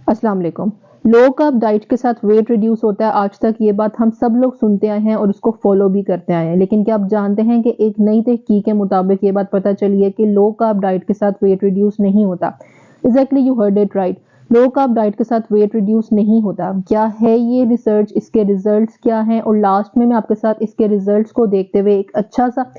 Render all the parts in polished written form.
अस्सलाम वालेकुम। Low carb diet के साथ वेट रिड्यूस होता है, आज तक ये बात हम सब लोग सुनते आए हैं और उसको फॉलो भी करते आए हैं। लेकिन क्या आप जानते हैं कि एक नई तहकीक के मुताबिक ये बात पता चली है कि लो कार्ब डाइट के साथ वेट रिड्यूस नहीं होता। Exactly, you heard it right. Low carb diet के साथ वेट रिड्यूस नहीं होता। क्या है ये रिसर्च, इसके रिजल्ट्स क्या हैं, और लास्ट में मैं आपके साथ इसके रिजल्ट्स को देखते हुए एक अच्छा सा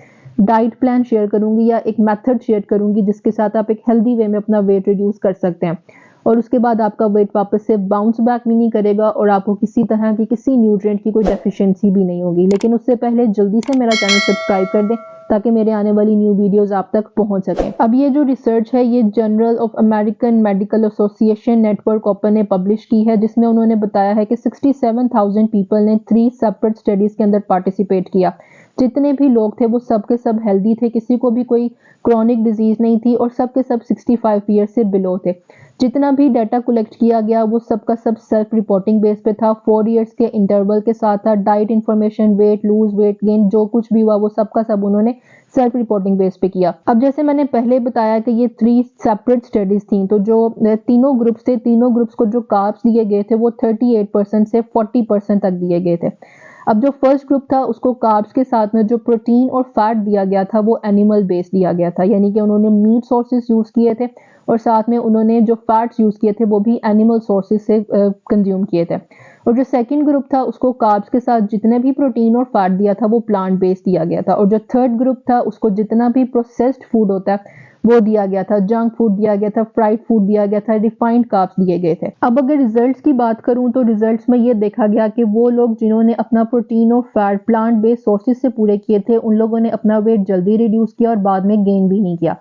डाइट प्लान शेयर करूंगी या एक मेथड शेयर करूंगी जिसके साथ आप एक हेल्दी वे में अपना वेट रिड्यूस कर सकते हैं और उसके बाद आपका वेट वापस से बाउंस बैक भी नहीं करेगा और आपको किसी तरह की किसी न्यूट्रिएंट की कोई डेफिशिएंसी भी नहीं होगी। लेकिन उससे पहले जल्दी से मेरा चैनल सब्सक्राइब कर दें ताकि मेरे आने वाली न्यू वीडियोस आप तक पहुंच सकें। अब ये जो रिसर्च है ये journal of American medical association network open ने पब्लिश की है, जिसमें उन्होंने बताया है कि 67,000 पीपल ने 3 सेपरेट स्टडीज के अंदर पार्टिसिपेट किया। जितने भी लोग थे वो सब के सब हेल्दी थे, किसी को भी कोई क्रॉनिक डिजीज नहीं थी और सब के सब 65 ईयर से बिलो थे। जितना भी डाटा कलेक्ट किया गया वो सब का सब सेल्फ रिपोर्टिंग बेस पे था, 4 इयर्स के इंटरवल के साथ था। Diet information, weight lose, weight gain, जो कुछ भी हुआ वो सब का सब उन्होंने सेल्फ रिपोर्टिंग बेस पे किया। अब जैसे मैंने पहले बताया कि ये 3 सेपरेट स्टडीज थी, तो जो तीनों ग्रुप्स थे, तीनों ग्रुप्स को जो कार्ब्स दिए गए थे वो 38% से 40% तक दिए गए थे। अब जो फर्स्ट ग्रुप था उसको कार्ब्स के साथ में जो प्रोटीन और फैट दिया गया था वो एनिमल बेस दिया गया था, यानी कि उन्होंने मीट सोर्सेज यूज किए थे और साथ में उन्होंने जो फैट्स यूज किए थे वो भी एनिमल सोर्सेज से कंज्यूम किए थे। और जो सेकंड ग्रुप था उसको कार्ब्स के साथ जितने भी प्रोटीन और फैट दिया था वो प्लांट बेस्ड दिया गया था। और जो थर्ड ग्रुप था उसको जितना भी प्रोसेस्ड फूड होता है वो दिया गया था, जंक फूड दिया गया था, फ्राइड फूड दिया गया था, रिफाइंड कार्ब्स दिए गए थे। अब अगर रिजल्ट्स की बात करूं तो रिजल्ट्स में ये देखा गया कि वो लोग जिन्होंने अपना प्रोटीन और फैट प्लांट बेस्ड सोर्सेज से पूरे किए थे उन लोगों ने अपना वेट जल्दी रिड्यूस किया और बाद में गेन भी नहीं किया,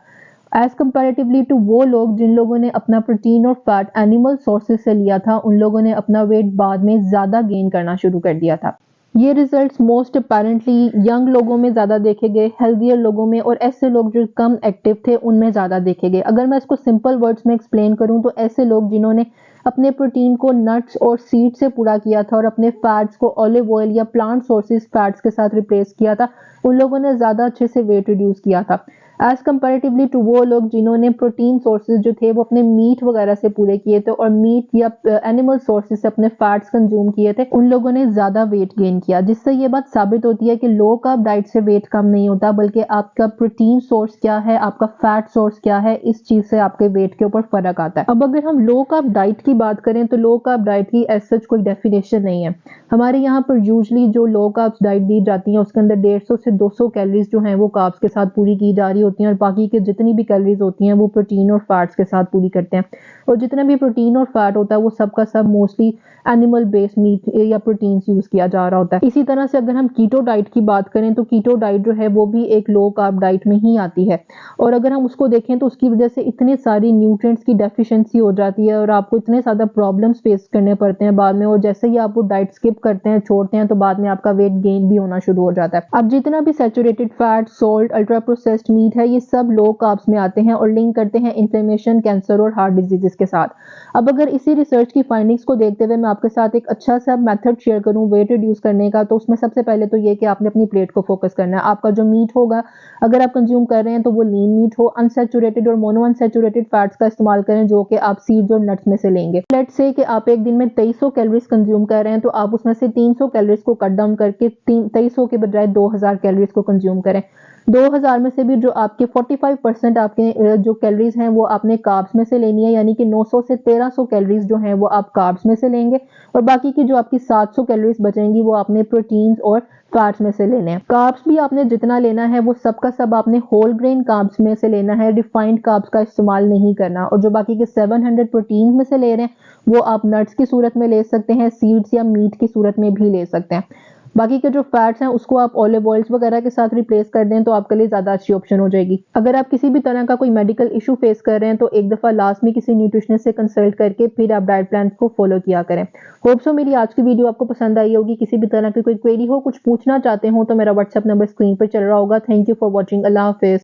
एज कंपैरेटिवली टू वो लोग जिन लोगों ने अपना प्रोटीन और फैट एनिमल सोर्सेज से लिया था, उन लोगों ने अपना वेट बाद में ज्यादा गेन करना शुरू कर दिया था। ये रिजल्ट्स मोस्ट अपेरेंटली यंग लोगों में ज्यादा देखे गए, हेल्दियर लोगों में और ऐसे लोग जो कम एक्टिव थे उनमें ज्यादा देखे गए। अगर मैं इसको सिंपल वर्ड्स में एक्सप्लेन करूं तो ऐसे लोग जिन्होंने अपने प्रोटीन को नट्स और सीड से पूरा किया था और अपने फैट्स को ऑलिव ऑयल या प्लांट सोर्सेज फैट्स के साथ रिप्लेस किया था, उन लोगों ने ज्यादा अच्छे से वेट रिड्यूस किया था, एज कंपैरेटिवली टू वो लोग जिन्होंने प्रोटीन सोर्सेज जो थे वो अपने मीट वगैरह से पूरे किए थे और मीट या एनिमल सोर्सेज से अपने फैट्स कंज्यूम किए थे, उन लोगों ने ज्यादा वेट गेन किया। जिससे ये बात साबित होती है कि लो कार्ब डाइट से वेट कम नहीं होता, बल्कि आपका प्रोटीन सोर्स क्या है, आपका फैट सोर्स क्या है, इस चीज से आपके वेट के ऊपर फर्क आता है। अब अगर हम लो कार्ब डाइट की बात करें तो लो कार्ब डाइट की एज सच कोई डेफिनेशन नहीं है। हमारे यहाँ पर यूजली जो लो कार्ब डाइट दी जाती है उसके अंदर 150 से 200 कैलोरीज जो हैं वो कार्ब्स के साथ पूरी की जा रही होती हैं और बाकी के जितनी भी कैलोरीज होती हैं वो प्रोटीन और फैट्स के साथ पूरी करते हैं। और जितना भी प्रोटीन और फैट होता है वो सबका सब मोस्टली एनिमल बेस्ड मीट या प्रोटीन्स यूज किया जा रहा होता है। इसी तरह से अगर हम कीटो डाइट की बात करें तो कीटो डाइट जो है वो भी एक लो कार्ब डाइट में ही आती है और अगर हम उसको देखें तो उसकी वजह से इतने सारी न्यूट्रिएंट्स की डेफिशिएंसी हो जाती है और आपको इतने ज्यादा प्रॉब्लम्स फेस करने पड़ते हैं बाद में, और जैसे ही आप वो डाइट स्किप करते हैं, छोड़ते हैं, तो बाद में आपका वेट गेन भी होना शुरू हो जाता है। अब जितना भी saturated fat, salt, ultra processed meat है ये सब लो कार्ब्स में आते हैं और लिंक करते हैं इन्फ्लेमेशन, कैंसर और हार्ट डिजीजेस के साथ। अब अगर इसी रिसर्च की फाइंडिंग्स को देखते हुए मैं आपके साथ एक अच्छा सा मेथड शेयर करूं वेट रिड्यूस करने का, तो उसमें सबसे पहले तो ये कि आपने अपनी प्लेट को फोकस करना है। आपका जो मीट होगा अगर आप कंज्यूम कर रहे हैं तो वो लीन मीट हो, अनसैचुरेटेड और मोनो अनसैचुरेटेड फैट्स का इस्तेमाल करें जो कि आप सीड्स और नट्स में से लेंगे। लेट्स से कि आप एक दिन में 2300 कैलोरीज कंज्यूम कर रहे हैं तो आप उसमें से 300 कैलोरीज को कट डाउन करके 2300 के बजाय 2000 कैलोरीज को कंज्यूम करें। 2000 में से भी जो आपके 45% आपके जो कैलोरीज हैं वो आपने कार्ब्स में से लेनी है, यानी कि 900 से 1300 कैलोरीज जो हैं वो आप कार्ब्स में से लेंगे और बाकी की जो आपकी 700 कैलोरीज बचेंगी वो आपने प्रोटीन्स और फैट्स में से लेने हैं। कार्ब्स भी आपने जितना लेना है वो सबका सब आपने होल ग्रेन कार्ब्स में से लेना है, रिफाइंड कार्ब्स का इस्तेमाल नहीं करना। और जो बाकी के 700 प्रोटीन में से ले रहे हैं वो आप नट्स की सूरत में ले सकते हैं, सीड्स या मीट की सूरत में भी ले सकते हैं। बाकी के जो फैट्स हैं उसको आप ऑलिव ऑयल्स वगैरह के साथ रिप्लेस कर दें तो आपके लिए ज्यादा अच्छी ऑप्शन हो जाएगी। अगर आप किसी भी तरह का कोई मेडिकल इशू फेस कर रहे हैं तो एक दफा लास्ट में किसी न्यूट्रिशनिस्ट से कंसल्ट करके फिर आप डाइट प्लान को फॉलो किया करें। होप सो मेरी आज की वीडियो आपको पसंद आई होगी। किसी भी तरह की कोई क्वेरी हो, कुछ पूछना चाहते हो तो मेरा व्हाट्सएप नंबर स्क्रीन पर चल रहा होगा। Thank you for watching. Allah Hafiz.